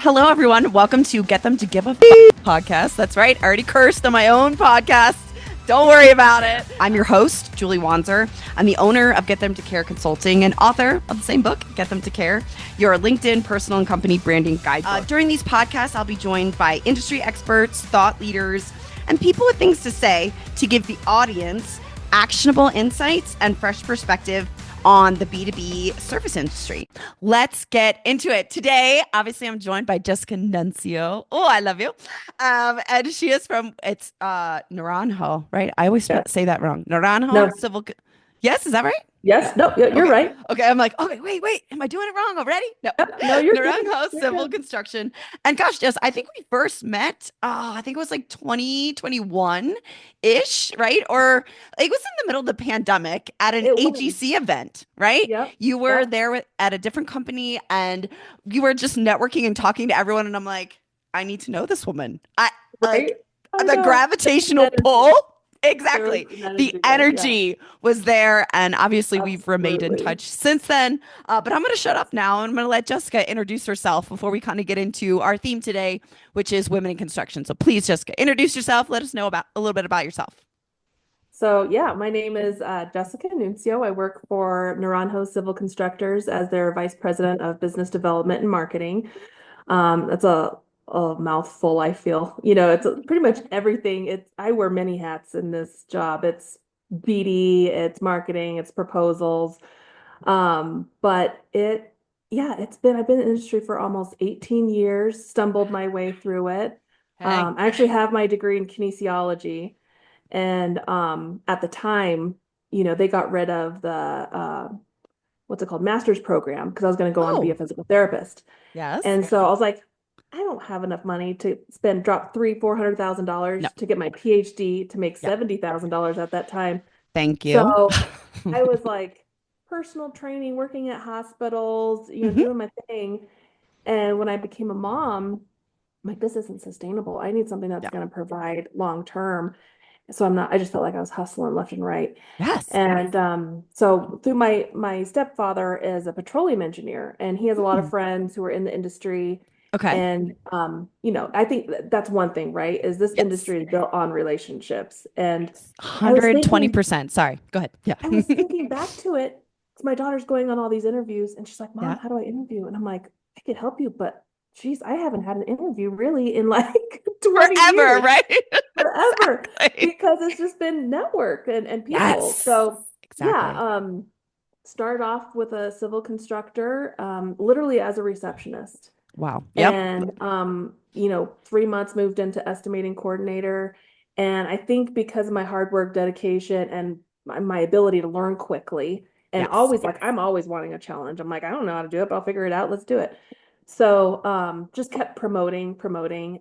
Hello, everyone. Welcome to Get Them to Give a podcast. That's right. I already cursed on my own podcast. Don't worry about it. I'm your host, Julie Wanzer. I'm the owner of Get Them to Care Consulting and author of the same book, Get Them to Care, your LinkedIn personal and company branding guidebook. During these podcasts, I'll be joined by industry experts, thought leaders, and people with things to say to give the audience actionable insights and fresh perspective on the B2B service industry. Let's get into it. Today, obviously, I'm joined by Jessica Nuncio. Oh, I love you. And she is from, it's Naranjo, right? I always say that wrong. Naranjo Civil. Yes, is that right? Yes. No, you're right. Okay. I'm like, okay, wait. Am I doing it wrong already? No, you're Naranjo good. Civil Construction. And gosh, Jess, I think we first met, I think it was like 2021-ish, right? Or it was in the middle of the pandemic at an AGC event, right? Yep. You were there at a different company and you were just networking and talking to everyone. And I'm like, I need to know this woman. The gravitational pull. Exactly. The energy was there. And obviously we've remained in touch since then. But I'm going to shut up now. And I'm going to let Jessica introduce herself before we kind of get into our theme today, which is women in construction. So please, Jessica, introduce yourself. Let us know a little bit about yourself. So my name is Jessica Nuncio. I work for Naranjo Civil Constructors as their Vice President of Business Development and Marketing. That's a mouthful, I feel. It's pretty much everything. I wear many hats in this job. It's BD, it's marketing, it's proposals. But I've been in the industry for almost 18 years, stumbled my way through it. I actually have my degree in kinesiology. And at the time, they got rid of the what's it called, master's program, because I was going to go on to be a physical therapist. Yes. And so I was like, I don't have enough money to drop $400,000 to get my PhD to make $70,000 at that time. Thank you. So I was like, personal training, working at hospitals, doing my thing. And when I became a mom, I'm like, this isn't sustainable. I need something that's going to provide long term. So I just felt like I was hustling left and right. Yes. And so through my stepfather is a petroleum engineer, and he has a lot of friends who are in the industry. Okay. And, I think that's one thing, right? Is this industry is built on relationships, and 120%. Sorry, go ahead. Yeah. I was thinking back to it. My daughter's going on all these interviews and she's like, Mom, how do I interview? And I'm like, I could help you, but geez, I haven't had an interview really in like 20 forever, years. Right? Forever. Exactly. Because it's just been network and people. Yes, so exactly. Started off with a civil constructor, literally as a receptionist. Wow. Yep. And 3 months moved into estimating coordinator. And I think because of my hard work, dedication, and my ability to learn quickly, and I'm always wanting a challenge. I'm like, I don't know how to do it, but I'll figure it out. Let's do it. So just kept promoting.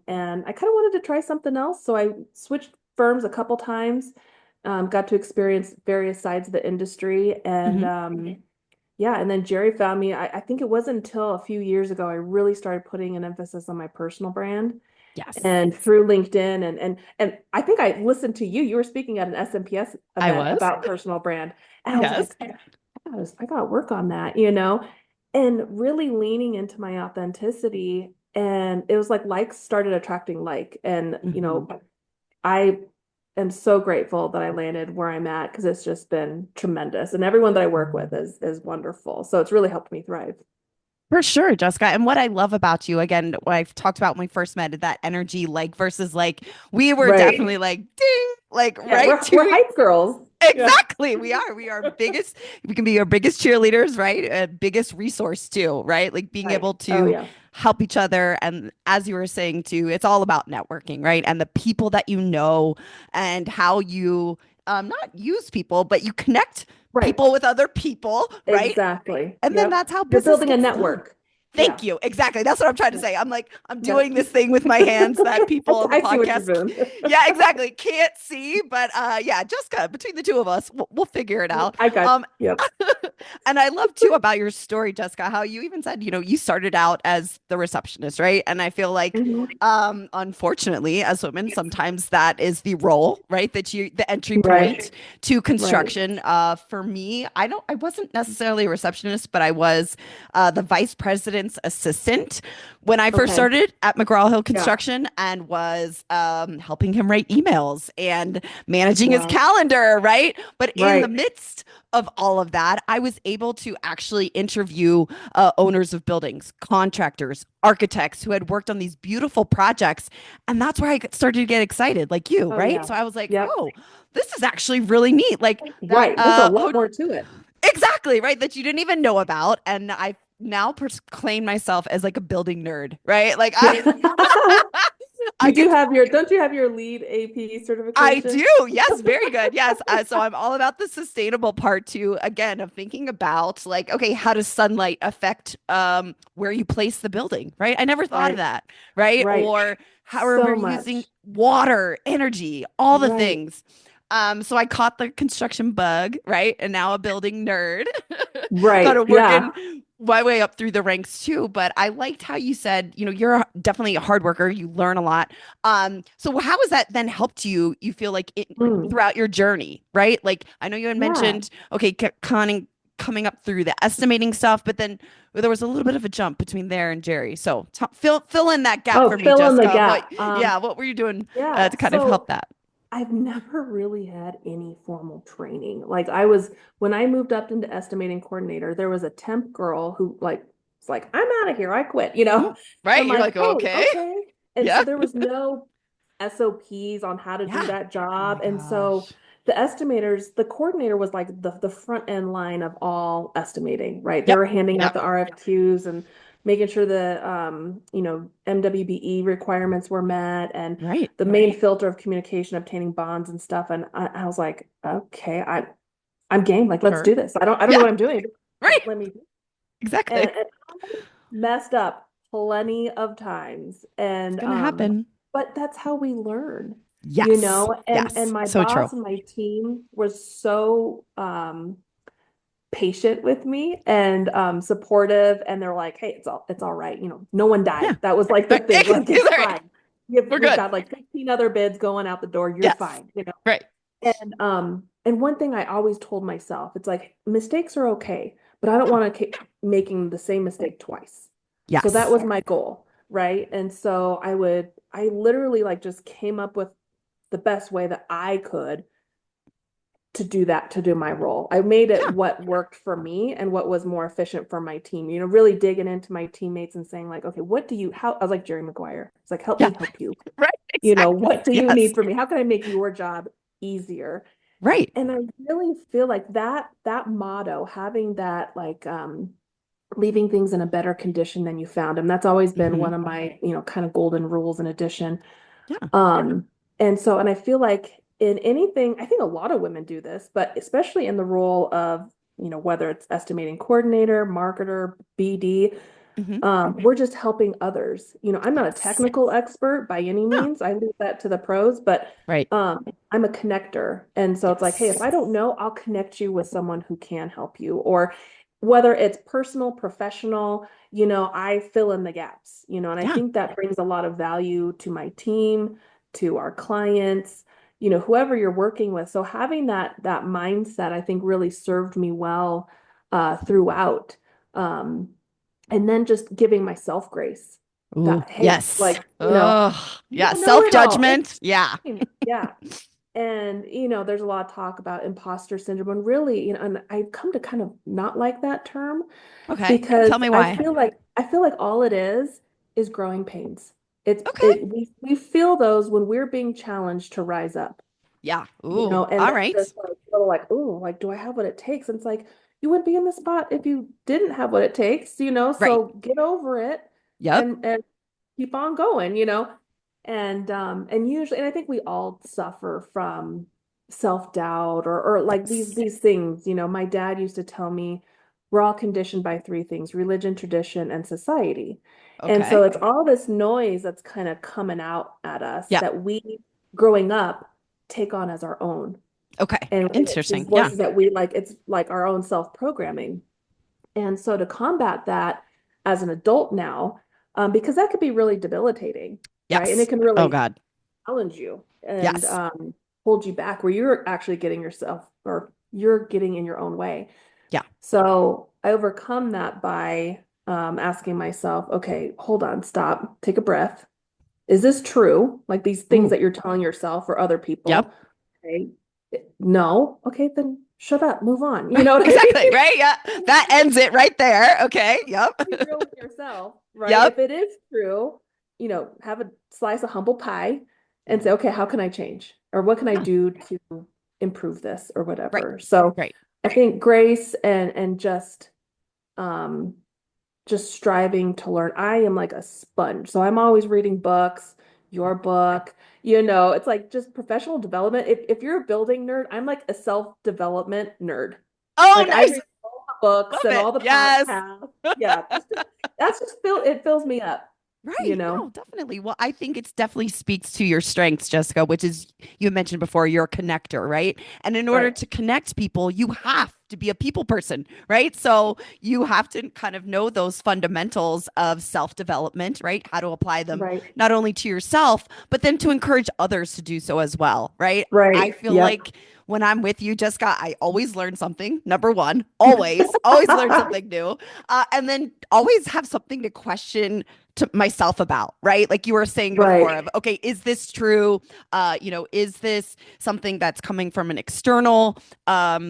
And I kind of wanted to try something else. So I switched firms a couple times, got to experience various sides of the industry. And and then Jerry found me. I think it wasn't until a few years ago I really started putting an emphasis on my personal brand. Yes. And through LinkedIn and I think I listened to you. You were speaking at an SMPS event about personal brand. And I was like, I got to work on that, and really leaning into my authenticity. And it was like likes started attracting like, and I am so grateful that I landed where I'm at, because it's just been tremendous. And everyone that I work with is wonderful. So it's really helped me thrive. For sure, Jessica. And what I love about you, again, what I've talked about when we first met, that energy, like versus like, we were definitely like, ding, like, We're hype girls. Exactly. We are biggest, we can be your biggest cheerleaders, right? Biggest resource too, right? Like being able to help each other. And as you were saying too, it's all about networking, right? And the people that you know and how you not use people, but you connect people with other people, right? Exactly. And then that's how business building a network. Thank you. Exactly. That's what I'm trying to say. I'm like, I'm doing this thing with my hands that people on the podcast. Yeah, exactly. Can't see, but Jessica, between the two of us, we'll figure it out. I got And I love too about your story, Jessica, how you even said, you started out as the receptionist, right? And I feel like, unfortunately, as women, sometimes that is the role, right? The entry point to construction. For me, I wasn't necessarily a receptionist, but I was the vice president consultant's assistant when I first Okay. started at McGraw-Hill Yeah. Construction and was helping him write emails and managing his Wow. calendar, right? But in the Right. midst of all of that, I was able to actually interview owners of buildings, contractors, architects who had worked on these beautiful projects. And that's where I started to get excited, like you, Oh right? yeah. So I was like, Yep. oh, this is actually really neat. Like that, Right. There's a lot more to it. exactly, right? That you didn't even know about. And I now proclaim myself as like a building nerd, right? Like I, I You do get have your, don't you have your lead AP I certification? do. Yes, very good. Yes. So I'm all about the sustainable part too, again, of thinking about like, okay, how does sunlight affect where you place the building, right? I never thought of Right. that, right? Right. Or how are So we using much. water, energy, all the Right. things. So I caught the construction bug, right? And now a building nerd. Kind Right. of Yeah. working my way up through the ranks too. But I liked how you said, you're definitely a hard worker. You learn a lot. So how has that then helped you? You feel like it Mm. throughout your journey, right? Like I know you had Yeah. mentioned, okay, coming up through the estimating stuff, but then there was a little bit of a jump between there and Jerry. So fill in that gap Oh, for me, fill in the Jessica. What, gap. yeah, what were you doing Yeah. to kind of help So that? I've never really had any formal training. Like I was, when I moved up into estimating coordinator, there was a temp girl who like was like, I'm out of here, I quit, you know? Mm, right? I'm You're like, like, oh, okay, okay. And yeah, so there was no SOPs on how to do yeah. that Oh my job. And so gosh. the estimators, the coordinator was like the front end line of all estimating, right? They Yep, were handing out yep. the RFQs and making sure the MWBE requirements were met and Right, the main filter of communication, obtaining bonds and stuff. And I was like, okay, I'm game. Like, let's sure. do this. I don't know Yeah, what I'm doing. right. Let me Exactly. and messed up plenty of times. It's And gonna happen. but that's how we learn, you Yes. know. And Yes. my So true. boss and my team was so patient with me and supportive, and they're like, hey, it's all right, you know, no one Yeah. died. That was like the Right. thing, like it's Right. fine. We're We've good. got like 15 other bids going out the door, you're Yes. fine, you know. Right. And one thing I always told myself, it's like mistakes are okay, but I don't Yeah. want to keep making the same mistake twice. So that Yes. was my goal, right? And so I literally like just came up with the best way that I could to do that, to do my role. I made it Yeah. what worked for me and what was more efficient for my team. You know, really digging into my teammates and saying like, okay, how I was like Jerry Maguire. It's like, help Yeah. me help you. Right. You know, Exactly. what do you Yes. need from me? How can I make your job easier? Right. And I really feel like that motto, having that like leaving things in a better condition than you found them. That's always been Hmm. one of my, kind of golden rules in addition. Yeah. Um, and I feel like in anything, I think a lot of women do this, but especially in the role of, whether it's estimating coordinator, marketer, BD, Hmm. we're just helping others. I'm not a Yes. technical expert by any Yeah. means. I leave that to the pros, but Right. I'm a connector. And so it's like, hey, if Yes. I don't know, I'll connect you with someone who can help you. Or whether it's personal, professional, I fill in the gaps, and I Yeah. think that brings a lot of value to my team, to our clients, whoever you're working with. So having that mindset, I think really served me well throughout. Um, and then just giving myself grace Ooh. that, hey, Yes. like, Oh, you yeah. don't know it all. It's Self-judgment. Yeah. fine. Yeah. And, there's a lot of talk about imposter syndrome and really, and I've come to kind of not like that term Okay. because Tell me why. I feel like all it is growing pains. Okay. We feel those when we're being challenged to rise up, Yeah. Ooh. and All that's right. this like little like, oh, like, do I have what it takes? And it's like, you wouldn't be in the spot if you didn't have what it takes, Right. so get over it Yep. and keep on going, and usually, and I think we all suffer from self-doubt or like Yes. these things. My dad used to tell me we're all conditioned by three things: religion, tradition, and society. And so Okay. it's all this noise that's kind of coming out at us Yeah. that we, growing up, take on as our own. Okay. And it's these Interesting. Yeah. voices that we like, it's like our own self-programming. And so to combat that as an adult now, because that could be really debilitating, right? And it Yes. can Oh really God. challenge you and Yes. hold you back where you're actually getting yourself or you're getting in your own way. Yeah. So I overcome that by asking myself, okay, hold on, stop, take a breath. Is this true? Like these things Ooh. that you're telling yourself or other people? Yep. Okay. No. Okay, then shut up, move on. You Right. know what I Exactly. mean? Right. Yeah. That ends it right there. Okay. Yep. Be real with yourself, right? If Yep. it is true, have a slice of humble pie and say, okay, how can I change? Or what can I Yeah. do to improve this or Right. whatever? So Right. I think grace and um just striving to learn. I am like a sponge. So I'm always reading books, your book, it's like just professional development. If you're a building nerd, I'm like a self-development nerd. Oh, Like I nice. read all the books Love and it. all the Yes. podcasts. Yeah, that's just it fills me up, you Right. know? No, definitely. Well, I think it's definitely speaks to your strengths, Jessica, which is you mentioned before, you're a connector, right? And in order Right. to connect people, you have to be a people person, right? So you have to kind of know those fundamentals of self-development, right? How to apply them Right. not only to yourself, but then to encourage others to do so as well, right? I Right. feel Yep. like when I'm with you, Jessica, I always learn something. Number one, always learn something new. And then always have something to question to myself about, right? Like you were saying before Right. of, okay, is this true? Is this something that's coming from an external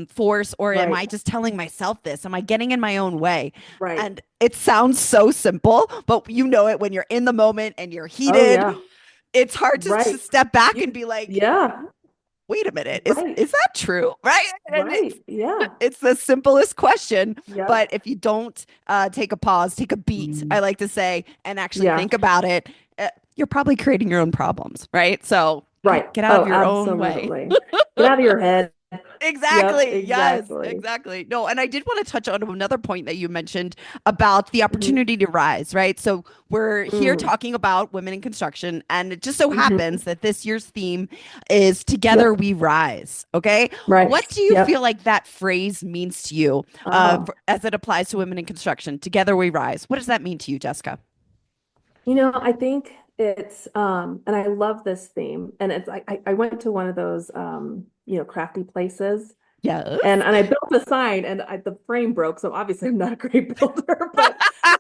force, or am Right. I just telling myself this? Am I getting in my own way? Right. And it sounds so simple, but you know it when you're in the moment and you're Oh heated. yeah. It's hard to Right. step back You and be like, yeah. wait a minute, is Right. is that true? Right? And Right. Yeah. it's the simplest question, Yep. but if you don't take a pause, take a beat, I like to say, and actually Yeah. think about it, you're probably creating your own problems, right? So Right. get out of Oh, your own way. absolutely. Get out of your head. Yep, Exactly. Yes, exactly. exactly. No, and I did want to touch on another point that you mentioned about the Hmm. opportunity to rise, right? So we're here Mm. talking about women in construction, and it just so Hmm. happens that this year's theme is Together Yep. We Rise. Okay. Right. What do you feel Yep. like that phrase means to you Oh, as it applies to women in construction? Together We Rise. What does that mean to you, Jessica? I think it's and I love this theme. And it's I went to one of those crafty places and Yes. I built a sign and the frame broke, so obviously I'm not a great builder,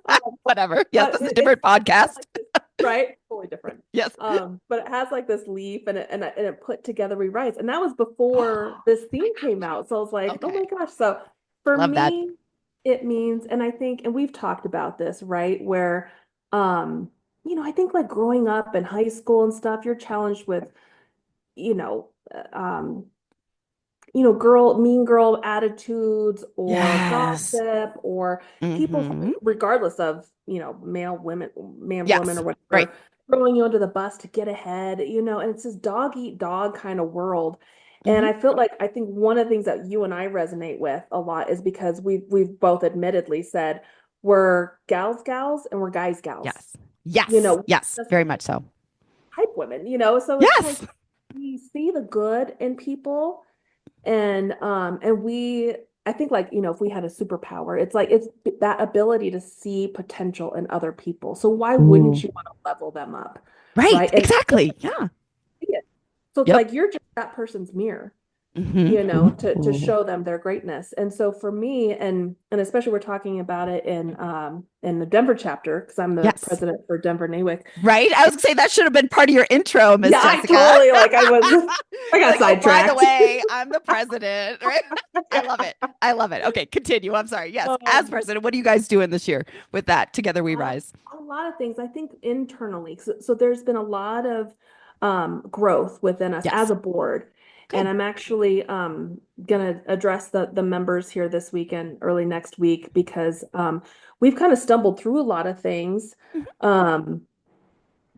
um, Whatever. Yes, but this is a different it has podcast. like this, right? Totally different. Yes. But it has like this leaf and it put together we rise. And that was before this theme came out. So I was like, oh Okay. my gosh. So for Love that. me, it means, and I think, and we've talked about this, right? Where um, I think like growing up in high school and stuff, you're challenged with, you know, uh, um, mean girl attitudes or Yes. gossip or people, Mm-hmm. regardless of, man, woman, or Yes. Right. whatever, throwing you under the bus to get ahead, and it's this dog eat dog kind of world. And Mm-hmm. I think one of the things that you and I resonate with a lot is because we've both admittedly said we're gals and we're gals. Yes. Yes. Yes. Just Very much so. hype women, so it's like Yes. we see the good in people and we I think like, if we had a superpower, it's like it's that ability to see potential in other people. So why wouldn't Ooh. you want to level them up? Right. Right. And Exactly. Yeah. see it. So it's Yep. like you're just that person's mirror, Mm-hmm. to Ooh. show them their greatness. And so for me, and especially we're talking about it in the Denver chapter, because I'm the Yes. president for Denver NAWIC. Right. I was gonna say that should have been part of your intro, Miss Yeah, I Jessica. totally I You're got like, oh, by the sidetracked. way, I'm the president. Right. I Yeah. love it. I love it. Okay, continue. I'm sorry. Yes. As Um, president, what are you guys doing this year with that? Together we rise. a lot of things, I think internally. So there's been a lot of growth within us as Yes. a board. And Good. I'm actually going to address the members here this week and early next week because we've kind of stumbled through a lot of things, Mhm. um,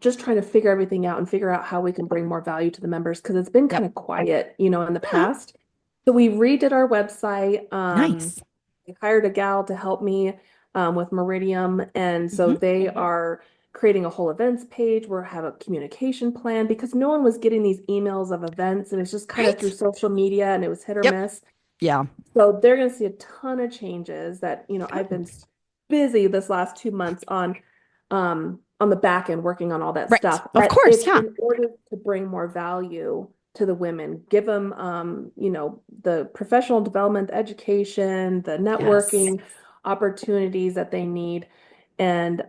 just trying to figure everything out and figure out how we can bring more value to the members because it's been kind Yep. of quiet, in the Yeah. past. So we redid our website. Nice. I hired a gal to help me with Meridium, and so Hmm. they are creating a whole events page. We have a communication plan because no one was getting these emails of events, and it's just kind of through Right. social media, and it was hit or Yep. miss. Yeah. So they're going to see a ton of changes that, I've Good. been busy this last 2 months on the back end working on all that Right. stuff. Of But course. it's Yeah. in order to bring more value to the women, give them the professional development, education, the Yes. networking opportunities that they need. And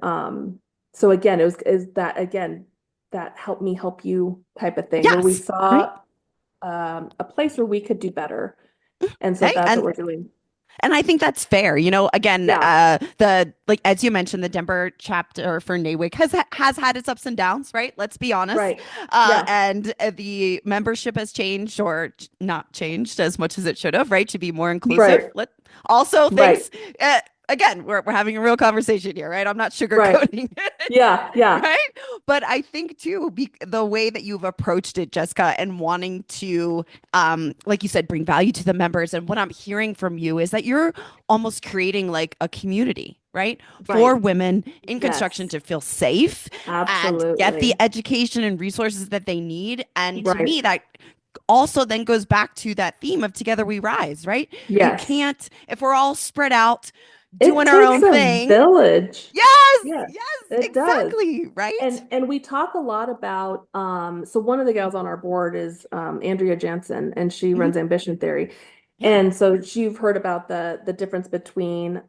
so again, it was is that again that help me help you type of thing where we Yes. Right. saw a place where we could do better. And so Okay. that's what we're doing. And I think that's fair. Again, Yeah, the like as you mentioned, the Denver chapter for NAWIC has had its ups and downs, right? Let's be honest. right. Yeah, And the membership has changed or not changed as much as it should have, right? To be more inclusive. right, Let also right, things. Again, we're having a real conversation here, right? I'm not right. sugarcoating it. Yeah, yeah, Right. But I think too, the way that you've approached it, Jessica, and wanting to, like you said, bring value to the members. And what I'm hearing from you is that you're almost creating like a community, right? For right. women in construction Yes, to feel safe and get the absolutely. education and resources that they need. And to Right. me, that also then goes back to that theme of Together We Rise, right? You Yes. can't, if we're all spread out It doing our takes own a thing. village. Yes, Yes, yes, it does. exactly, right? And we talk a lot about so one of the gals on our board is Andrea Jansen, and she Mhm. runs Ambition Theory. Yeah. And so you've heard about the difference between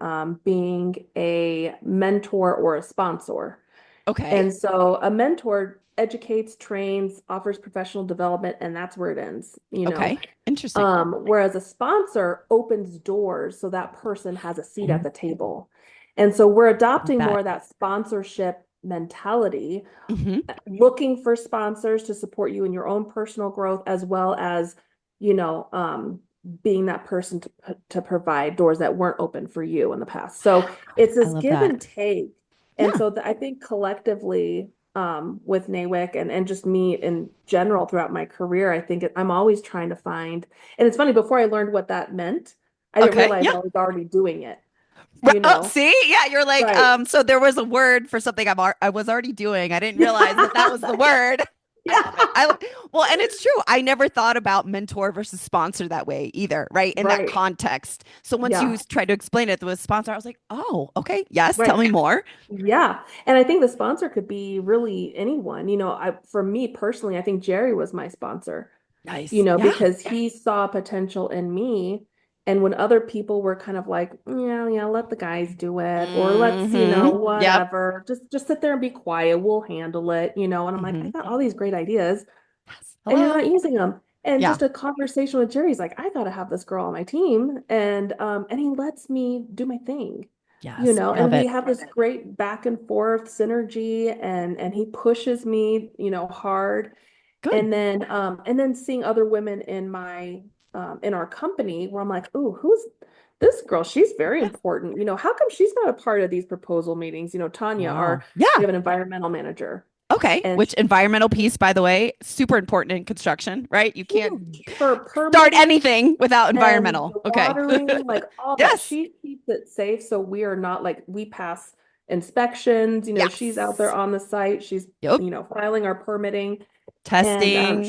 being a mentor or a sponsor. Okay. And so a mentor educates, trains, offers professional development, and that's where it ends, you know. Okay. Interesting. Whereas a sponsor opens doors so that person has a seat at the table. And so we're Love adopting more that. of that sponsorship mentality, Hmm. looking for sponsors to support you in your own personal growth, as well as, you know, being that person to provide doors that weren't open for you in the past. So it's I this love give that. and take. And Yeah. so I think collectively, with NAWIC and just me in general throughout my career, I think I'm always trying to find, and it's funny, before I learned what that meant, I didn't Okay. realize Yeah. I was already doing it, Right. you Oh, know? see? Yeah, you're like, Right. so there was a word for something I was already doing. I didn't realize that that was the word. I love it. Yeah. Well, and it's true. I never thought about mentor versus sponsor that way either, right? In that Right. context. So once you Yeah. tried to explain it with sponsor, I was like, oh, okay. Yes. Tell Right. me more. Yeah. And I think the sponsor could be really anyone. For me personally, I think Jerry was my sponsor, Nice. Yeah. because he saw potential in me. And when other people were kind of like, yeah, yeah, let the guys do it, or let's, Yep. whatever, just sit there and be quiet, we'll handle it, and I'm like, I Hmm. got all these great ideas Yes. and you're not Hello. using them. And Yeah. just a conversation with Jerry's like, I gotta have this girl on my team. And he lets me do my thing, Yes. and Love we it. have this great back and forth synergy, and he pushes me, hard. Good. And then seeing other women in our company where I'm like, oh, who's this girl? She's very Yeah. important. How come she's not a part of these proposal meetings? Tanya, Wow. we Yeah. have an environmental manager, Okay. and Which she's environmental piece, by the way, super important in construction, right? You can't huge for start permitting anything without and environmental. the Okay. watering, like all that. Yes. She keeps it safe, so we are not like we pass inspections. She's out there Yes. on the site. She's Yep. filing our permitting, and Testing.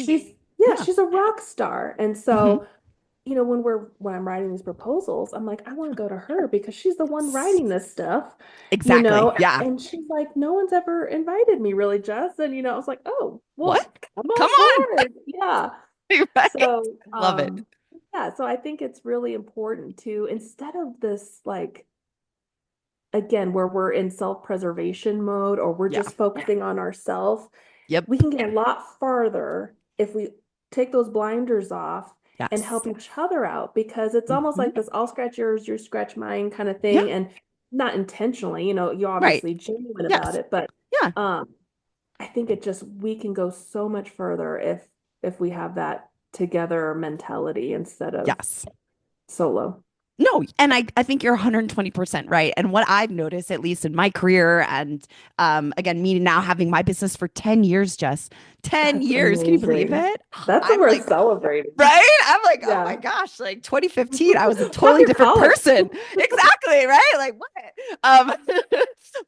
Yeah. she's a rock star. And Hmm. so when I'm writing these proposals, I'm like, I want to go to her because she's the one writing this stuff, Exactly. Yeah. and she's like, no one's ever invited me really, Jess. And I was like, oh, What? well, come Come on on. board. Yeah. Right. So, Love it. yeah, so I think it's really important to, instead of this, like, again, where we're in self-preservation mode or we're Yeah. just focusing on ourselves, Yep. we can get a lot farther if we take those blinders off and Yes. help each other out, because it's almost Hmm. like this I'll scratch yours, you scratch mine kind of Yeah. thing. And not intentionally, you're Right. obviously genuine about Yes. it, but Yeah. um, I think we can go so much further if we have that together mentality instead of Yes. solo. No, and I think you're 120% right. And what I've noticed, at least in my career, and again, me now having my business for 10 years, just 10 That's years. Can you believe amazing. it? That's what I'm we're like, celebrating. right? I'm like, oh my Yeah. gosh, like 2015, I was a From totally your different college. person. Exactly, right? Like what? Um,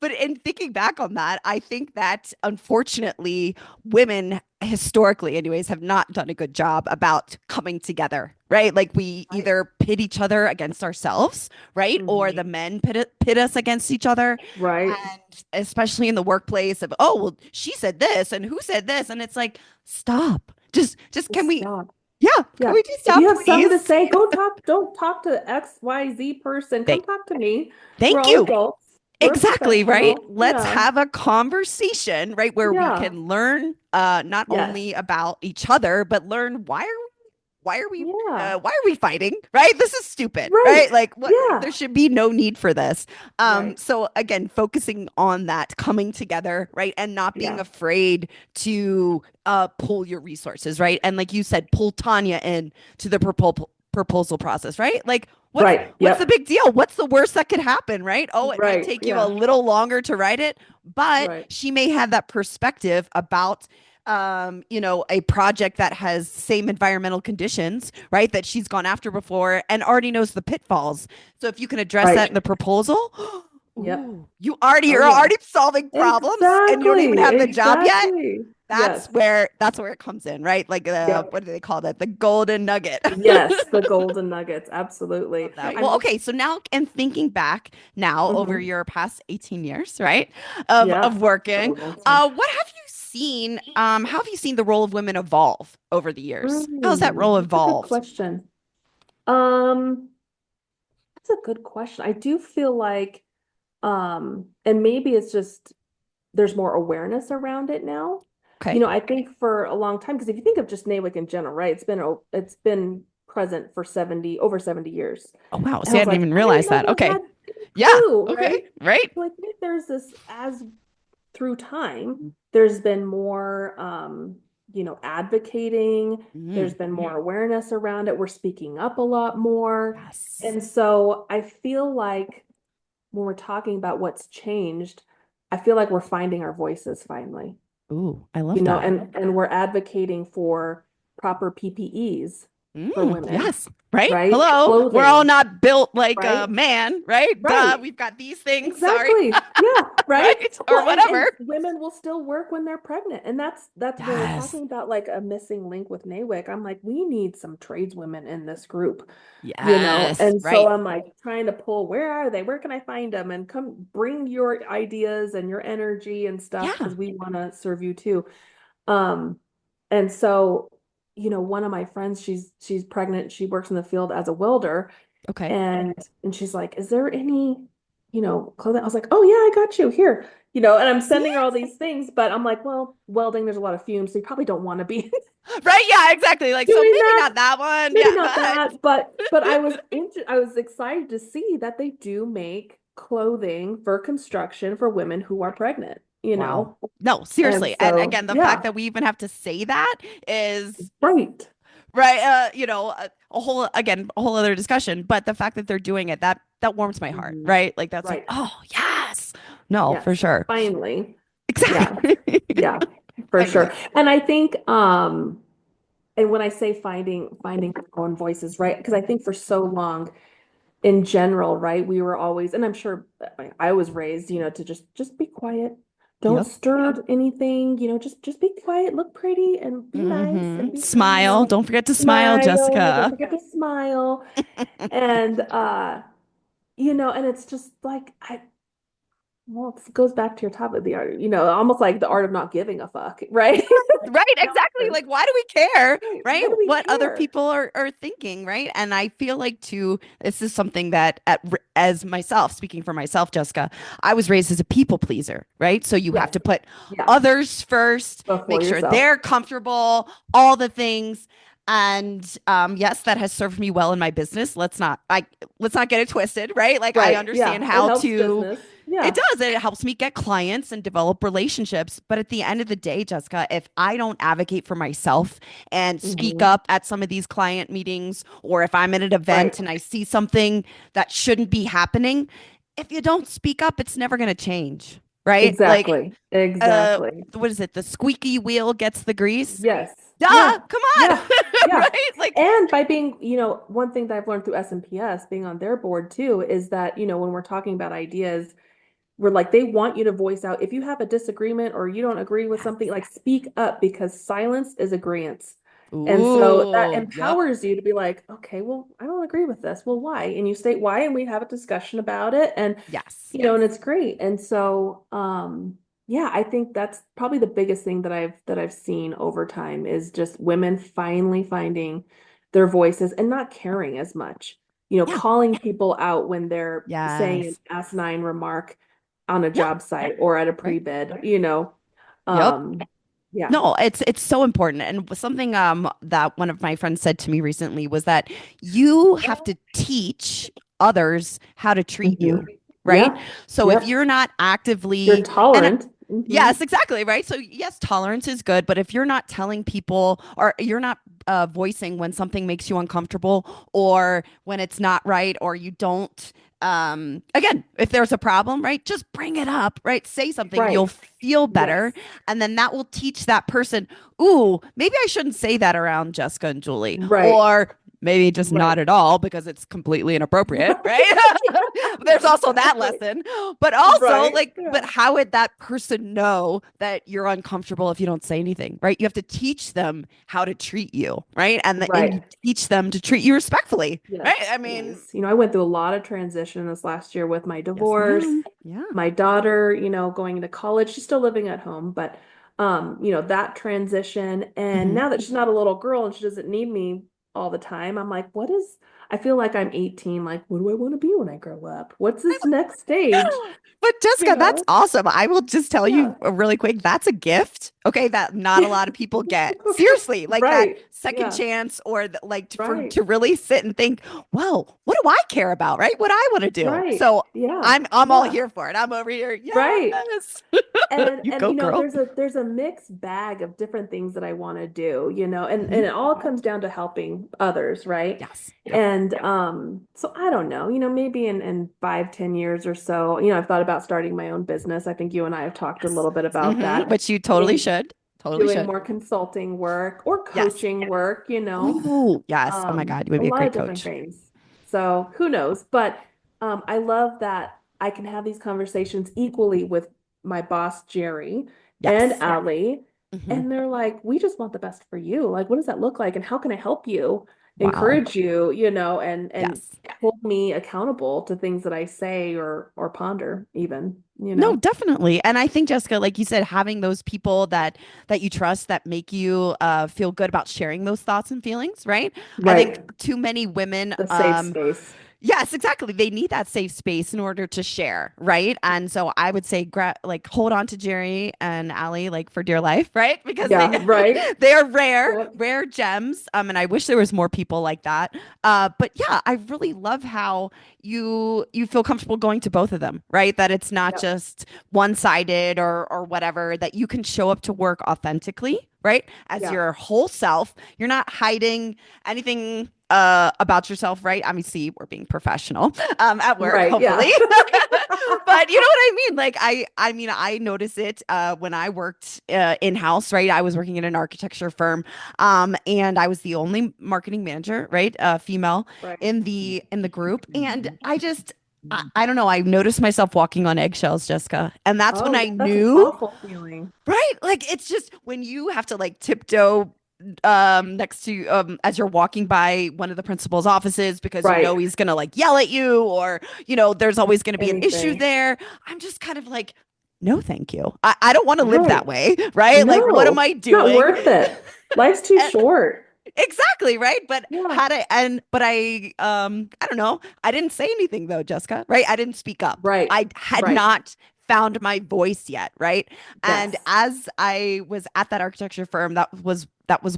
but in thinking back on that, I think that unfortunately, women historically, anyways, have not done a good job about coming together, right? Like we Right. either pit each other against ourselves, right? Or Mhm. the men pit us against each other. Right. And especially in the workplace of, oh, well, she said this and who said this? And it's like, stop. Just can Just we, stop. yeah, can Yeah. we just If stop, you have something to please? say, don't talk to XYZ person. Come Thank, talk to me. We're thank all you. adults. We're Exactly, right? professional. Let's Yeah. have a conversation, right? Where we Yeah. can learn not Yes. only about each other, but learn Yeah. why are we fighting? Right? This is stupid, Right. right? Like what Yeah. there should be no need for this. Right. So again, focusing on that coming together, right? And not being Yeah. afraid to pull your resources, right? And like you said, pull Tanya in to the proposal process, right? Like Right. what's the Yep. big deal? What's the worst that could happen, right? Oh, it might Right. take you a Yeah. little longer to write it, but Right. she may have that perspective about a project that has same environmental conditions, right? That she's gone after before and already knows the pitfalls. So if you can address that in Right. the proposal, Yep. ooh, Oh you're yeah. already solving problems and you don't even Exactly. have the job yet. Exactly. Yes. That's where it comes in, right? Like Yep. what do they call that? The golden nugget. Yes. The golden nuggets. Absolutely. Love that. I'm Well, just, okay. So now, and thinking back now over mhm. your past 18 years, right, Yeah. of working, So long time. what have you seen? How have you seen the role of women evolve over the years? How's that role That's a good evolved? question. Um, that's a good question. I do feel like, and maybe it's just there's more awareness around it now. Okay. I think for a long time, because if you think of just NAWIC in general, right, it's been present for over 70 years. Oh, wow. And I See, I was didn't like, even I didn't realize know that. women Okay. had any Yeah. clue, Okay. right? Right. So I think there's this as through time, there's been more advocating, Mm, there's been more awareness around it. We're speaking up a lot more. yes. And so I feel like when we're talking about what's changed, I feel like we're finding our voices finally, Ooh, I love that. and we're advocating for proper PPEs for women, Yes. Right. right? Hello. We're all Clothing, not built like a right? man, right? Duh. Right. We've got these things. Sorry. Exactly. Yeah, right. Right. Or Well, and whatever. women will still work when they're pregnant. And that's when we're Yes. talking about like a missing link with NAWIC. I'm like, we need some tradeswomen in this group, Yes. And so Right. I'm like trying to pull, where are they? Where can I find them? And come bring your ideas and your energy and stuff Yeah. because we want to serve you too. Um, and so, one of my friends, she's pregnant, she works in the field as a welder, Okay. and she's like, is there any, clothing? I was like, oh yeah, I got you here. And I'm See? sending her all these things, but I'm like, well, welding, there's a lot of fumes, so you probably don't want to be Right. Yeah, exactly. Like, so doing maybe that. not that one. Maybe Yeah, not but that, but I was excited to see that they do make clothing for construction for women who are pregnant, wow. No, And seriously. And so, again, the fact yeah, that we even have to say that is right. right. A whole other discussion. But the fact that they're doing it, that warms my heart, Mhm. right? Like that's like, Right. oh yes. No, for Yes. sure. Finally. Yeah. Exactly. Yeah, for Finally. sure. And I think, and when I say finding our own voices, right? Because I think for so long in general, right, we were always, and I'm sure I was raised, to just be quiet. Don't Yep. stir anything, just be quiet, look pretty and be nice and be, Smile. Don't forget to smile, smile, don't Jessica. forget to smile. And and it's just like well, it goes back to your topic of the art, almost like the art of not giving a fuck, right? Right, exactly. Like, why do we care? Right. Right? Why do we What other care? people are thinking, right? And I feel like too, this is something that as myself, speaking for myself, Jessica, I was raised as a people pleaser, right? So you have Yes. to put Yeah. others first, Before make sure yourself. they're comfortable, all the things. And yes, that has served me well in my business. Let's not get it twisted, right? Like I Right. understand Yeah. It how helps to business. it Yeah. does. It helps me get clients and develop relationships. But at the end of the day, Jessica, if I don't advocate for myself and speak Hmm. up at some of these client meetings, or if I'm at an event Right. and I see something that shouldn't be happening, if you don't speak up, it's never going to change. Right? Like, Exactly. Exactly. what is it? The squeaky wheel gets the grease. Yes. Yeah. Duh, come on. Yeah. Yeah. Right? Like, And by being, one thing that I've learned through SMPS, being on their board too, is that, when we're talking about ideas, we're like, they want you to voice out. If you have a disagreement or you don't agree with yes. something, like speak up because silence is agreement. And so that Ooh, yep. empowers you to be like, okay, well, I don't agree with this. Well, why? And you state why, and we have a discussion about it. And, Yes. and it's great. And so, yeah, I think that's probably the biggest thing that I've seen over time is just women finally finding their voices and not caring as much, Yeah. calling people out when they're saying an Yes. asinine remark, on a Yeah. job site or at a Right. pre-bid, you know. Yep. Um, yeah. No, it's so important. And something that one of my friends said to me recently was that you have to teach others how to treat Mhm. you, right? Yeah. So if Yep. you're not You're actively and tolerant. yes, exactly, right? So yes, tolerance is good, but if you're not telling people or you're not voicing when something makes you uncomfortable or when it's not right or you don't again, if there's a problem, right? Just bring it up, right? Say something, you'll Right. feel better, Yes. and then that will teach that person, ooh, maybe I shouldn't say that around Jessica and Julie, Right. or maybe just Right. not at all because it's completely inappropriate, Right. right? There's also that Exactly. lesson. But also, Right. like, but Yeah. how would that person know that you're uncomfortable if you don't say anything, right? You have to teach them how to treat you, right? And you Right. teach them to treat you respectfully, Yes. right? I mean, Yes. I went through a lot of transition this last year with my yes, divorce, ma'am. Yeah. my daughter, going into college. She's still living at home, but that transition. And Hmm. now that she's not a little girl and she doesn't need me all the time, I'm like, I feel like I'm 18. Like, what do I want to be when I grow up? What's this next stage? But You Jessica, that's know? awesome. I will just tell Yeah. you really quick, that's a gift, okay, that not a lot of people get. Seriously, like that Right. second Yeah. chance or for Right. to really sit and think, well, what do I care about, right? What I want to do. Right. So Yeah. I'm all Yeah. here for it. I'm over here. Right. Yes. And You and go, girl. there's a mixed bag of different things that I want to do, and Mhm. it all comes down to helping others, right? Yes. Yep. And so I don't know, maybe in 5, 10 years or so, I've thought about starting my own business. I think you and I have talked a Yes. little bit about Hmm. that. Which you totally Doing should. Totally doing should. more consulting work or Yes. coaching work. Oh, yes. Oh my God, you would A be a lot great of different coach. things. So who knows? But I love that I can have these conversations equally with my boss, Jerry, and Yes. Allie. Hmm. And they're like, we just want the best for you. Like, what does that look like? And how can I help you, Wow. encourage you, and Yes. hold me accountable to things that I say or ponder No, even. definitely. And I think Jessica, like you said, having those people that you trust that make you feel good about sharing those thoughts and feelings, right? I think Right. too many women The safe space. yes, exactly. They need that safe space in order to share, right? And so I would say, like, hold on to Jerry and Allie, like, for dear life, right? Because Yeah, right. they are rare, Yep. rare gems. And I wish there was more people like that. But yeah, I really love how you feel comfortable going to both of them, right? That it's not Yep. just one sided or whatever. That you can show up to work authentically, right? As Yeah. your whole self. You're not hiding anything about yourself, right? I mean, see, we're being professional at work, Right. hopefully. Yeah. But you know what I mean? Like I mean, I notice it when I worked in-house, right? I was working in an architecture firm, and I was the only marketing manager, right? Female Right. in the group, and I don't know. I noticed myself walking on eggshells, Jessica, and that's when Oh, I yeah, that's an knew, awful feeling. right? Like it's just when you have to like tiptoe next to as you're walking by one of the principal's offices because you know Right. he's gonna like yell at you or there's always gonna be an issue Anything. there. I'm just kind of like, no, thank you. I don't want to live that Right. way, right? Like, what am No, I it's not doing? worth it. Life's too And- short. exactly, right? But Yeah. had I and but I don't know. I didn't say anything though, Jessica, right? I didn't speak up. Right. I had Right. not found my voice yet, right? And Yes. as I was at that architecture firm, that was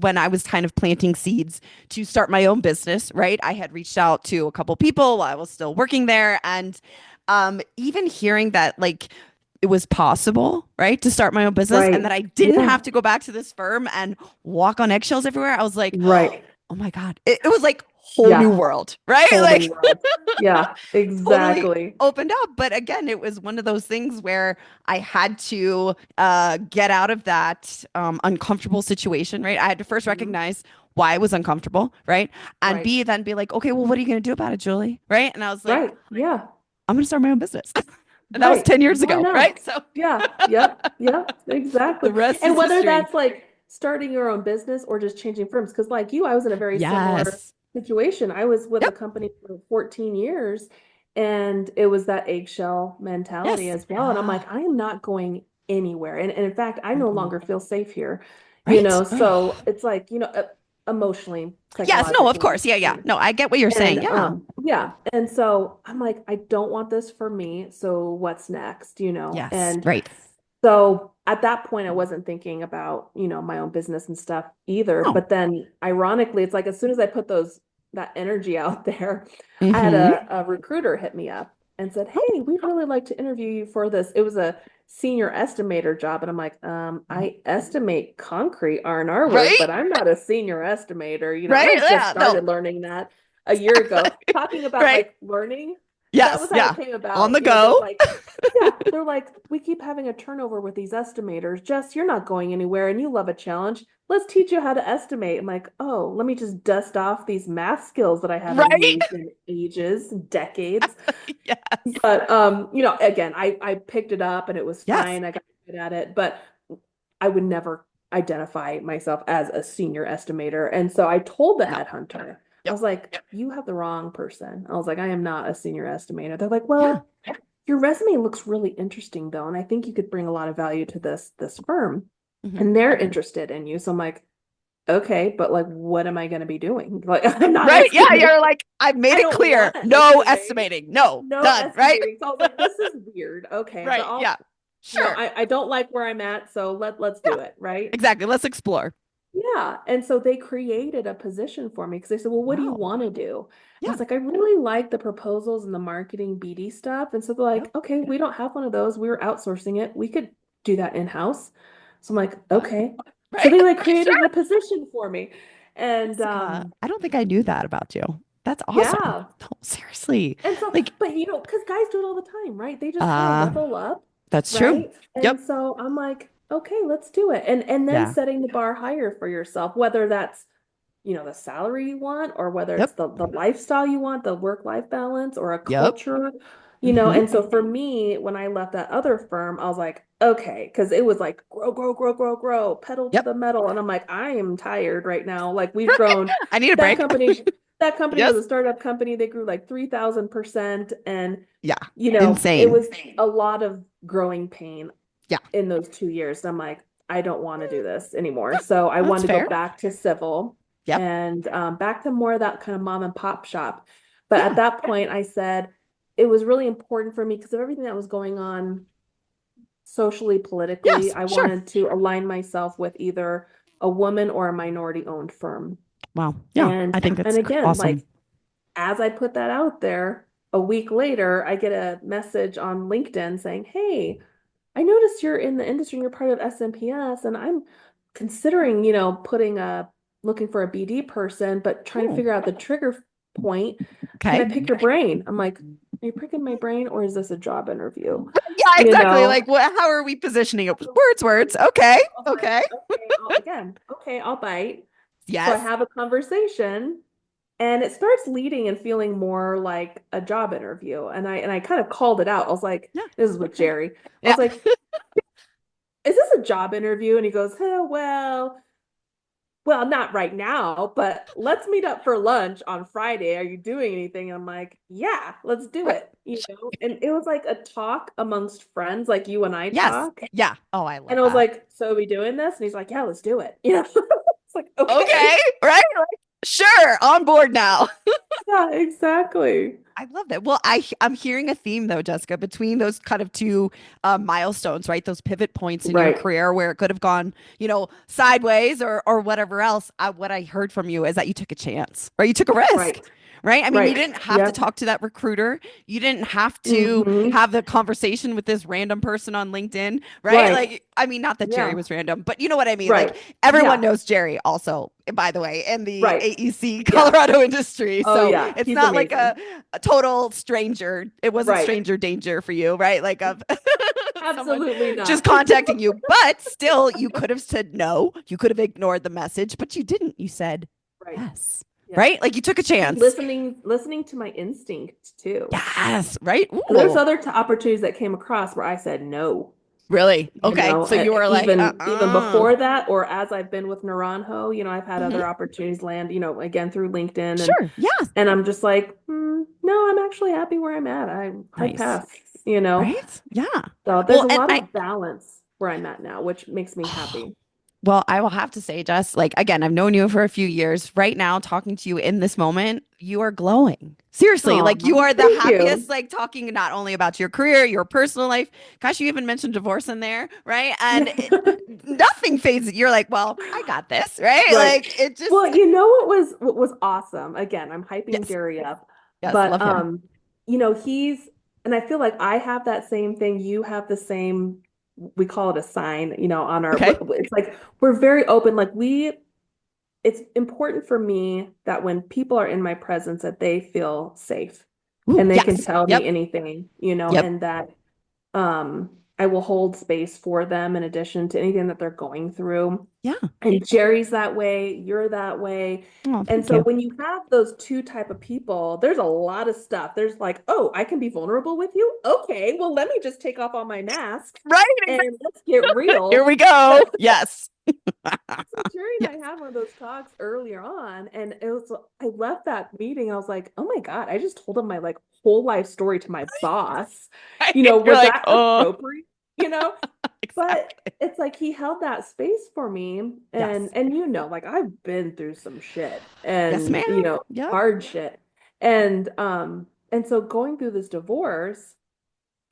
when I was kind of planting seeds to start my own business, right? I had reached out to a couple people while I was still working there, and even hearing that like it was possible, right, to start my own business and that Right. I didn't Yeah. have to go back to this firm and walk on eggshells everywhere. I was like, Right. oh my God. It was like whole new Yeah. world, right? Whole new Like world. Yeah, totally exactly. opened up. But again, it was one of those things where I had to get out of that uncomfortable situation, right? I had to first Mhm. recognize why I was uncomfortable, right? And Right. B, then be like, okay, well, what are you going to do about it, Julie? Right? And I was like, Right. Yeah. I'm going to start my own business. And that was Right. 10 years Why ago, not? right? So Yeah. Yep. Yep. the Exactly. rest And is whether history. that's like starting your own business or just changing firms, because like you, I was in a very similar Yes. situation. I was with a Yep. company for 14 years and it was that eggshell mentality Yes. as well. And I'm Yeah. like, I am not going anywhere. And in fact, I no Mm-mm. longer feel safe here, Right. So it's like, emotionally, Yes, no, of psychologically. course. Yeah, yeah. No, I get what you're saying. And Yeah. yeah. And so I'm like, I don't want this for me. So what's next, you know? Yes. And Right. so at that point, I wasn't thinking about, you know, my own business and stuff either. Oh. But then ironically, it's like as soon as I put that energy out there, I had Mm-hmm. a recruiter hit me up and said, Oh. "Hey, we'd really like to interview you for this." It was a senior estimator job. And I'm like, I estimate concrete R&R work, Right. but I'm not a senior estimator. You know, Right. I had just Yeah. No. started learning that a year ago. Exactly. Talking about Right. like learning, that was Yes. how it Yeah. came On about. the You know, they're go. like, yeah, they're like, we keep having a turnover with these estimators. Jess, you're not going anywhere and you love a challenge. Let's teach you how to estimate. I'm like, oh, let me just dust off these math skills that I haven't Right. used in ages, decades. Yes. But you know, again, I picked it up and it was Yes. fine. I got good at it, but I would never identify myself as a senior estimator. And so I told the No. headhunter, I Yep. was like, you have the wrong person. I was like, I am not a senior estimator. They're like, Yeah. well, your resume looks really interesting though, and I think you could bring a lot of value to this firm. Hmm. And they're interested in you. So I'm like, okay, but like what am I going to be doing? Like I'm not Right. Yeah. estimating. You're like, I've made I it don't clear. want to No estimate. estimating. No. No Done. Right. estimating. So I was like, this is weird. Okay, but Right. I'll, Yeah. you know, Sure. I don't like where I'm at, so let's Yeah. do it, right? Exactly. Let's explore. Yeah. And so they created a position for me because they said, well, what do you Wow. want to do? I Yeah. was like, I really like the proposals and the marketing BD stuff. And so they're Yep. like, okay, we don't have one of those. We were outsourcing it. We could do that in-house. So I'm like, What? okay. So Right. they like Sure. created a position for me. And Jessica, I don't think I knew that about you. That's awesome. yeah. No, seriously. And so, Like, but you know, because guys do it all the time, right? They just kind of uh, level up, that's true. right? And Yep. so I'm like, okay, let's do it. And then Yeah. setting the bar higher for yourself, whether that's, you know, the salary you want, or whether it's Yep. the lifestyle you want, the work-life balance, or a Yep. culture, you know. Hmm. And so for me, when I left that other firm, I was like, okay, because it was like grow, grow, grow, grow, grow, pedal to Yep. the metal. And I'm like, I am tired right now. Like we've grown I need a that break. company, that company was Yes. a startup company. They grew like 3,000%. And, Yeah. you know, it Insane. was a lot of growing pain Yeah. in those 2 years. And I'm like, I don't want to do this anymore. So I That's wanted to go fair. back to civil Yep. and back to more of that kind of mom and pop shop. But at Yeah. that point, I said it was really important for me because of everything that was going on socially, politically. Yes. I Sure. wanted to align myself with either a woman or a minority owned firm. Wow. Yeah. And I think and it's again, awesome. like as I put that out there, a week later, I get a message on LinkedIn saying, "Hey, I noticed you're in the industry and you're part of SMPS, and I'm considering, you know, looking for a BD person, but trying to Oh, figure out the trigger point. Can I okay. pick your brain?" I'm like, "Are you picking my brain or is this a job interview?" Yeah, You exactly. know? Like, what? How are we positioning it? Words, words. Okay. I was like, Okay. okay, okay, I'll bite. So I Yes. have a conversation and it starts leading and feeling more like a job interview. And I kind of called it out. I was like, Yeah. this is with Jerry. I Yeah. was like, is this a job interview? And he goes, well, not right now, but let's meet up for lunch on Friday. Are you doing anything? And I'm like, yeah, let's do Right. it. You know, and it was like a talk amongst friends, like you and I Yes. talk. Yeah. Oh, I And love I was that. like, so are we doing this? And he's like, yeah, let's do it. You know, it's like, Okay. okay. Right. Sure. On board now. Yeah, exactly. I love that. Well, I'm hearing a theme though, Jessica, between those kind of two milestones, right? Those pivot points in your Right. career where it could have gone, sideways or whatever else. What I heard from you is that you took a chance, right? You took a risk, Right. right? I mean, you Right. didn't have to Yep. talk to that recruiter. You didn't have to Hmm. have the conversation with this random person on LinkedIn, right? Right. Like, I mean, not that Jerry Yeah. was random, but you know what I mean? Like, Right. everyone Yeah. knows Jerry also, by the way, in the Right. AEC Yeah. Colorado industry. Oh So yeah. it's He's not like amazing. a total stranger. It wasn't Right. stranger danger for you, right? Like of someone Absolutely just not. contacting you. But still, you could have said no. You could have ignored the message, but you didn't. You said Right. yes, Yeah. right? Like you took a chance. Listening to my instinct too. Yes, right? There's Ooh, other opportunities that came across where I said no, really? you Okay. know, So you were like, even before that, or as I've been with Naranjo, you know, I've had Mhm. other opportunities land, you know, again through LinkedIn Sure. Yeah. and I'm just like, no, I'm actually happy where I'm at. I Nice. pass, you know. Right? Yeah. So there's Well, a and lot I of balance where I'm at now, which makes me happy. Well, I will have to say, Jess, like again, I've known you for a few years. Right now, talking to you in this moment, you are glowing. Seriously, Oh, like you are the thank you. happiest, like talking not only about your career, your personal life. Gosh, you even mentioned divorce in there, right? And nothing phases. You're like, well, I got this, right? Right. Like it just, Well, you know what was awesome? Again, I'm hyping yes, Jerry up, yes, but love him. he's and I feel like I have that same thing. You have the same, we call it a sign, on our Okay. it's like we're very open. Like it's important for me that when people are in my presence that they feel safe Ooh, and they can yes. tell me Yep. anything, Yep. and that I will hold space for them in addition to anything that they're going through. Yeah. And Jerry's that way, you're that way. Oh, And thank so you. when you have those two type of people, there's a lot of stuff. There's like, oh, I can be vulnerable with you. Okay, well, let me just take off all my masks Right. and let's get Here real. we go. So, Yes. so Jerry and I Yes. had one of those talks earlier on, and I left that meeting. I was like, oh my God, I just told him my like whole life story to my boss. You're Was like, that oh, appropriate? You know? But exactly. it's like he held that space for me, Yes. and like I've been through some shit Yes, and ma'am. Yep. hard shit. And so going through this divorce,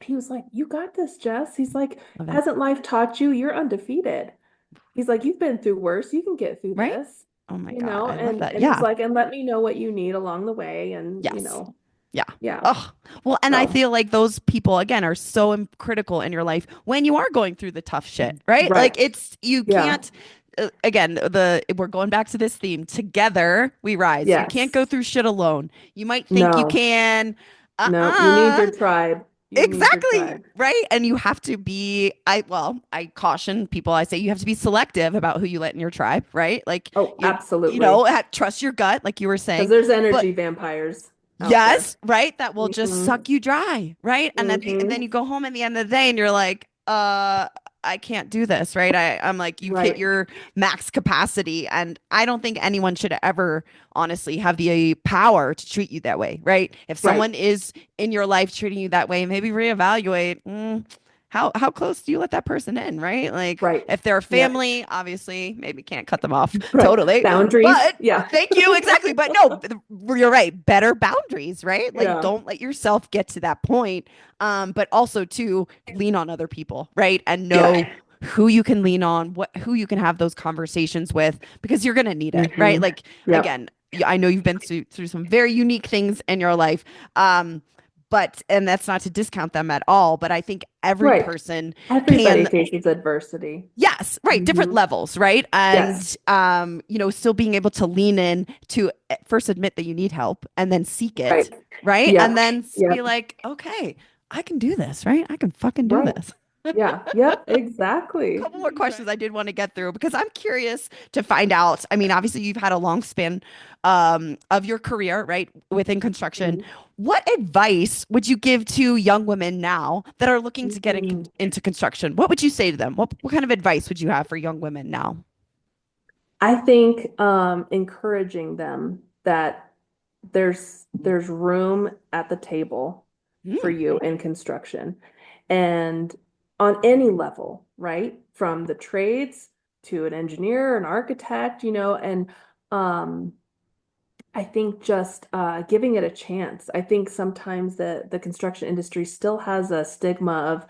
he was like, "You got this, Jess." He's like, Love it. "Hasn't life taught you you're undefeated?" He's like, "You've been through worse. You can get through Right? this." Oh my God. I love that. And he's Yeah. like, "And let me know what you need along the way." And Yes. Yeah. yeah. Oh, well, and I So, feel like those people again are so critical in your life when you are going through the tough shit, right? Like right. you Yeah. can't again, the we're going back to this theme. Together we rise. You can't go Yes. through shit alone. You might think you No. can. No. You need Uh-uh. your tribe. You need your Exactly. tribe. Right. And you have to be, I caution people, I say you have to be selective about who you let in your tribe, right? Like Oh, you know, absolutely. trust your gut, like you were Because saying. there's But energy vampires out there. yes, right. That will just Hmm. suck you dry, right? And then Hmm. you go home at the end of the day and you're like, I can't do this, right? I'm like, you've hit Right. your max capacity. And I don't think anyone should ever honestly have the power to treat you that way, right? If Right. someone is in your life treating you that way, maybe reevaluate. How close do you let that person in, right? Like Right. if they're a Yeah. family, obviously maybe can't cut them off Right. totally. Boundaries. But Yeah. thank you, exactly. But no, you're right. Better boundaries, right? Like Yeah. don't let yourself get to that point. But also to lean on other people, right? And know Yeah. who you can lean on, who you can have those conversations with, because you're gonna need it, right? Hmm. Like Yep. again, I know you've been through some very unique things in your life. But and that's not to discount them at all, but I think every Right. person Everybody can. faces adversity. Yes, right. Different Hmm. levels, right? Yes. And still being able to lean in to first admit that you need help and then seek Right. it, right? And Yep. then be Yep. like, okay, I can do this, right? I can fucking do Right. this. Yeah. Yep. Exactly. Couple more questions I did want to get through because I'm curious to find out. I mean, obviously, you've had a long span of your career, right, within construction. Mhm. What advice would you give to young women now that are looking to get Mhm. into construction? What would you say to them? What kind of advice would you have for young women now? I think encouraging them that there's room at the table for Mm, you in construction and on any level, right? From the trades to an engineer, an architect, and um I think just giving it a chance. I think sometimes the construction industry still has a stigma of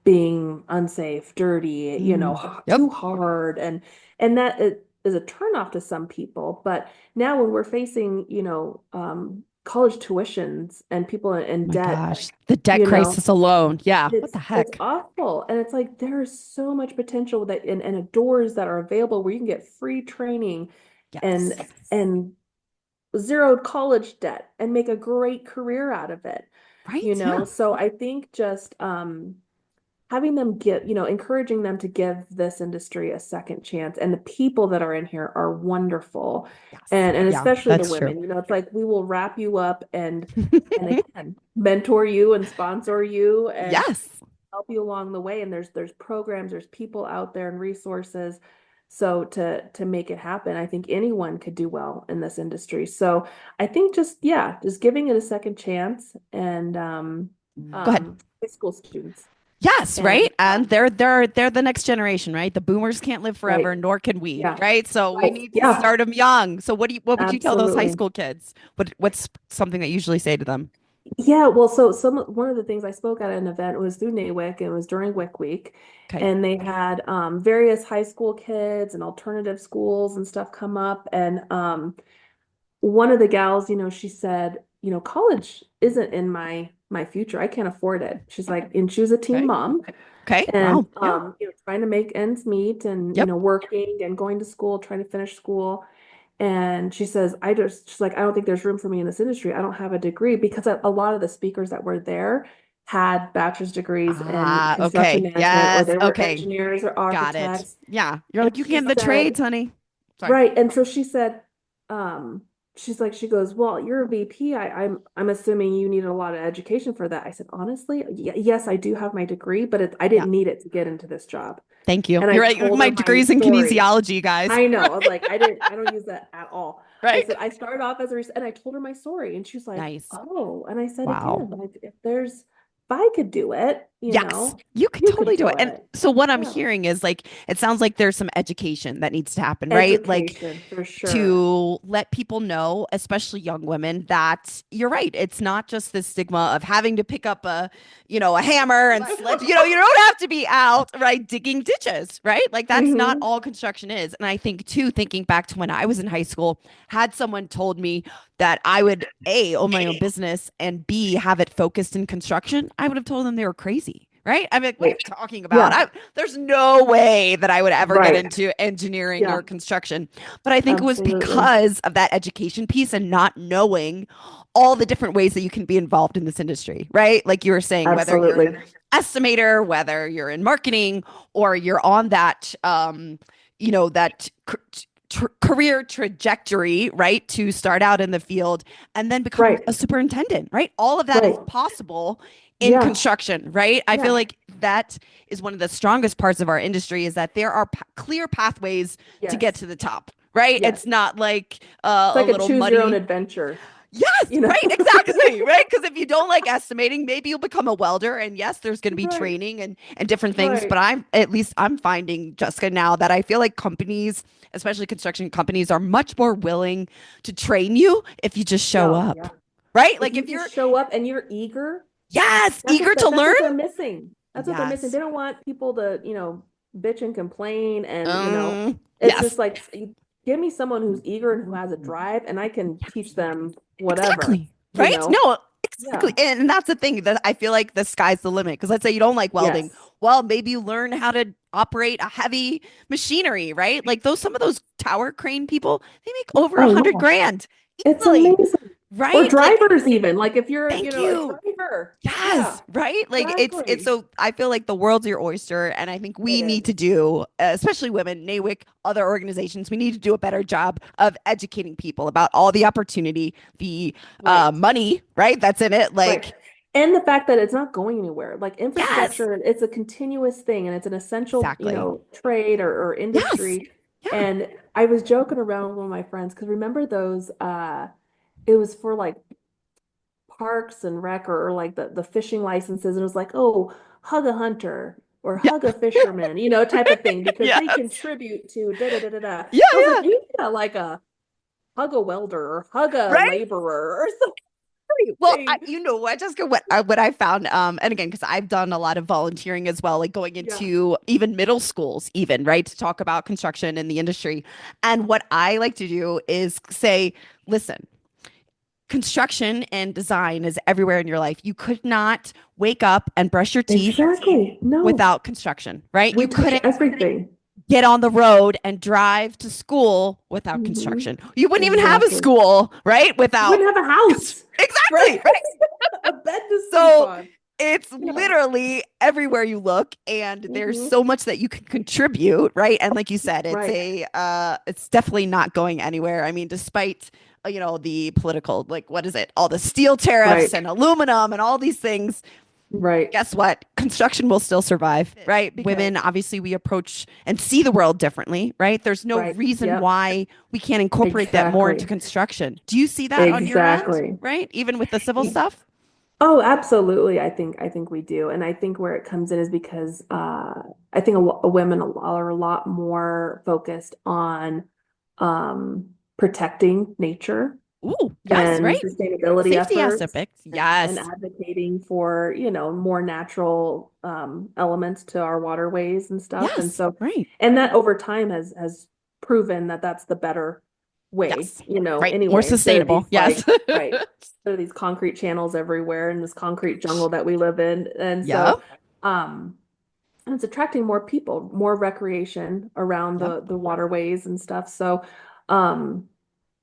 being unsafe, dirty, mm. Yep. too hard, and that is a turnoff to some people. But now when we're facing, college tuitions and people in My debt, gosh, the debt you know, crisis alone. Yeah. What the it's heck? awful. And it's like there's so much potential that and doors that are available where you can get free training and Yes. and zeroed college debt and make a great career out of it, Right? Yeah. So I think just having them encouraging them to give this industry a second chance, and the people that are in here are wonderful, Yes. and Yeah, especially the that's true. women, it's like we will wrap you up and again mentor you and sponsor you and Yes. help you along the way. And there's programs, there's people out there and resources. So to make it happen, I think anyone could do well in this industry. So I think just giving it a second chance and Go ahead. high school students. Yes, And right. And they're the next generation, right? The boomers can't live right. forever, nor can we, Yeah. right? So we Right. need to Yeah. start them young. So what would you tell those high Absolutely. school kids? What's something that you usually say to them? Yeah, well, so one of the things I spoke at an event was through NAWIC, and it was during WIC week, Okay. and they had various high school kids and alternative schools and stuff come up, and one of the gals, she said, college isn't in my future. I can't afford it. She's like, and she was a teen Okay. mom, Okay. and Wow. Yeah. trying to make ends meet, and Yep. working and going to school, trying to finish school. And she says, she's like, I don't think there's room for me in this industry. I don't have a degree because a lot of the speakers that were there had bachelor's degrees in Ah, construction okay. management, or Yes. they were Okay. engineers or Got it. architects. Yeah. You're And like, you can she get in the said, trades, honey. Sorry. right. And so she said, she's like, she goes, well, you're a VP. I'm assuming you need a lot of education for that. I said, honestly, yes, I do have my degree, but I Yeah. didn't need it to get into this job. Thank you. And I You're right. told My her my degree's in story. kinesiology, guys. I know. I was like, I don't use that at all. I Right. said, I started off as and I told her my story, and she's like, Nice. oh, and I said Wow. again, like, if I could do it, Yes, you could you could totally do do it. And it. so what I'm Yeah. hearing is like it sounds like there's some education that needs to happen, right? Like Education for sure. to let people know, especially young women, that you're right. It's not just the stigma of having to pick up a hammer and sledge, you don't have to be out, right, digging ditches, right? Like that's not Hmm. all construction is. And I think too, thinking back to when I was in high school, had someone told me that I would A, own my own business and B, have it focused in construction, I would have told them they were crazy. Right. I'm like, what are Right. you talking about? Yeah. There's no way that I would ever get Right. into engineering Yeah. or construction. But I think it was Absolutely. because of that education piece and not knowing all the different ways that you can be involved in this industry. Right. Like you were saying, whether you're Absolutely. an estimator, whether you're in marketing, or you're on that, that career trajectory, right, to start out in the field and then become Right. a superintendent, right? All of that is Right. possible in Yeah. construction, right? I feel Yeah. like that is one of the strongest parts of our industry is that there are clear pathways to get Yes. to the top, right? It's Yes. not like It's a like a little choose your own muddy. adventure, Yes, you know? right, exactly, right. Because if you don't like estimating, maybe you'll become a welder, and yes, there's going to be Right. training and different things. But Right. I'm finding Jessica now that I feel like companies, especially construction companies, are much more willing to train you if you just show Oh, up, yeah. right? If Like you if just you're show up and you're eager, yes eager to that's learn. what they're missing. That's what they're missing. Yes, They don't want people to, bitch and complain, and it's yes, just like give me someone who's eager and who has a drive, and I can teach them whatever, exactly. Right? No, exactly. Yeah. And that's the thing that I feel like the sky's the limit. Because let's say you don't like welding. Yes. Well, maybe you learn how to operate a heavy machinery, right? Like some of those tower crane people, they make over a Oh hundred yeah. grand It's easily, amazing. Or right? Like, drivers even. Like if you're, thank a you. driver. Yeah, Yes, right? Like it's exactly. so I feel like the world's your oyster and I think It we need to is. do especially women, NAWIC, other organizations, we need to do a better job of educating people about all the opportunity, the Right. money, right? That's in it. Right. Like, And the fact that it's not going anywhere. Like yes, infrastructure, it's a continuous thing, and it's an essential, exactly. trade or Yes. industry. Yeah. And I was joking around with one of my friends because remember those it was for like parks and rec, or like the fishing licenses, and it was like, oh, hug a hunter or Yeah. hug a fisherman, type of thing, because they Yes. contribute to da da da da da. Yeah, I was like, yeah. you need to like a hug a welder or hug a Right? laborer or Well, something. you know what, Jessica, what I found, and again, because I've done a lot of volunteering as well, like going Yeah. into even middle schools, even right, to talk about construction in the industry. And what I like to do is say, listen, construction and design is everywhere in your life. You could not wake up and brush your teeth Exactly. No, without construction, right? we You touch couldn't everything. get on the road and drive to school without Hmm. construction. You wouldn't even have a Exactly. school, right? You Without wouldn't have a house, exactly, right? right? A bed to sleep So on. it's Yeah. literally everywhere you look, and there's Hmm. so much that you can contribute, right? And like you said, Right. it's definitely not going anywhere. I mean, despite the political, like what is it? All the steel tariffs Right. and aluminum and all these things. Right. Guess what? Construction will still survive, right? Women, obviously, we approach and see the world differently, right? There's no Right. reason Yep. why we can't incorporate that more into Exactly. construction. Do you see that on your end, Exactly. right? Even with the civil stuff? Oh, absolutely. I think we do. And I think where it comes in is because I think women are a lot more focused on protecting nature Ooh, yes, and right. sustainability Safety efforts aspects. and Yes. advocating for, more natural elements to our waterways and stuff. And Yes, so, right. and that over time has proven that that's the better way, Yes. Right. More anyway, instead of sustainable. these Yes. right, instead of these concrete channels everywhere in this concrete jungle that we live in. And Yep. so, um, and it's attracting more people, more recreation around Yep. the waterways and stuff. So, um,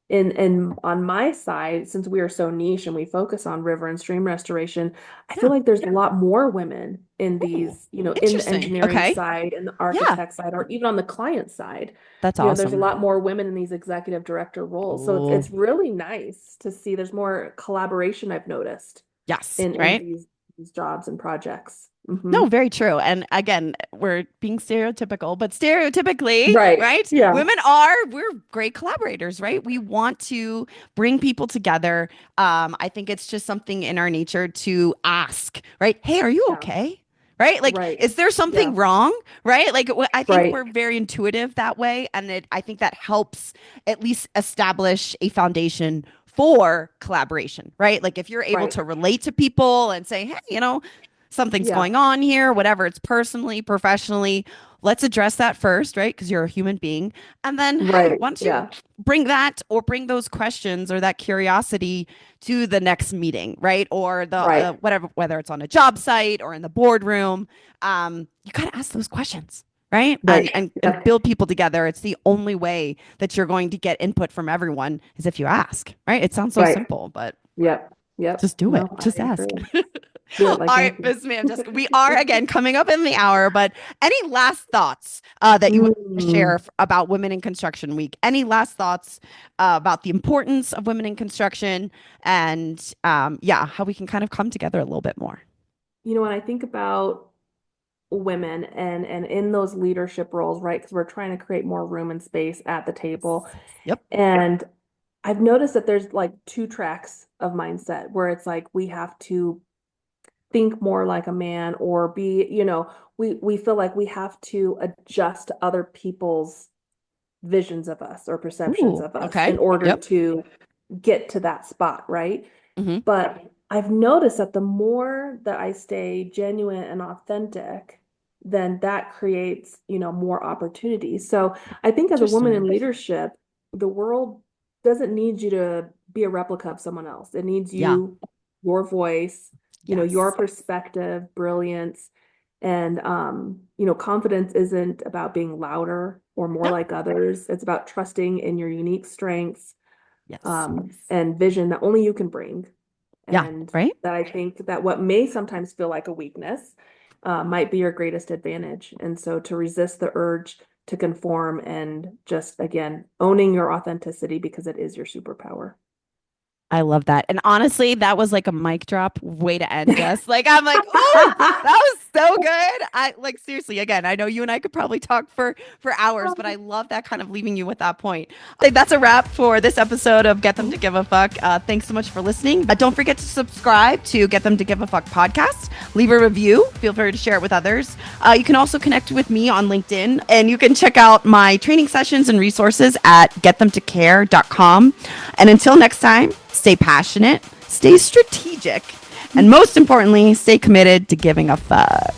and on my side, since we are so niche and we focus on river and stream restoration, I feel Yeah. like there's a lot more women in Ooh, these, in the interesting. engineering Okay. side and the Yeah. architect side, or even on the client side. That's There's a awesome. lot more women in these executive director roles. So Ooh. it's really nice to see there's more collaboration I've noticed Yes. in Right. these jobs and projects. No, very true. And again, we're being stereotypical, but stereotypically, Right. right? Yeah. We're great collaborators, right? We want to bring people together. I think it's just something in our nature to ask, right? Hey, are you Yeah. okay? Right? Like, Right. is there something Yeah. wrong? Right? Like, I think Right. we're very intuitive that way. And I think that helps at least establish a foundation for collaboration, right? Like, if you're able Right. to relate to people and say, hey, something's Yeah. going on here, whatever it's personally, professionally. Let's address that first, right? Because you're a human being. And then, hey, Right. why don't you Yeah. bring that or bring those questions or that curiosity to the next meeting, right? Or the Right. whatever, whether it's on a job site or in the boardroom, you got to ask those questions. Right. And, Right. and Yeah. build people together. It's the only way that you're going to get input from everyone is if you ask. Right. It sounds so Right. simple, but Yep. Yep. just do it. No, I Just ask. agree. Do it like All right, anything. Miss Ma'am Jessica, we are again coming up in the hour, but any last thoughts that you would like to share Mm. about Women in Construction Week? Any last thoughts about the importance of women in construction and yeah, how we can kind of come together a little bit more? When I think about women and in those leadership roles, right? Because we're trying to create more room and space at the table. Yep. And I've noticed that there's like two tracks of mindset where it's like we have to think more like a man or be, we feel like we have to adjust to other people's visions of us or perceptions Ooh, of us okay. in order Yep. to get to that spot, right? Hmm. But I've noticed that the more that I stay genuine and authentic, then that creates, more opportunities. So I think as a woman in Interesting. leadership, the world doesn't need you to be a replica of someone else. It needs Yeah. you, your voice, your Yes. perspective, brilliance. And confidence isn't about being louder or more No. like others. It's about trusting in your unique strengths Yes. and vision that only you can bring. Yeah. And Right. that I think that what may sometimes feel like a weakness might be your greatest advantage. And so to resist the urge to conform and just, again, owning your authenticity because it is your superpower. I love that. And honestly, that was like a mic drop way to end us. Like, I'm like, oh, that was so good. I like seriously, again, I know you and I could probably talk for hours, but I love that kind of leaving you with that point. Like, that's a wrap for this episode of Get Them to Give a Fuck. Thanks so much for listening. Don't forget to subscribe to Get Them to Give a Fuck podcast. Leave a review. Feel free to share it with others. You can also connect with me on LinkedIn, and you can check out my training sessions and resources at getthemtocare.com. And until next time, stay passionate, stay strategic, and most importantly, stay committed to giving a fuck.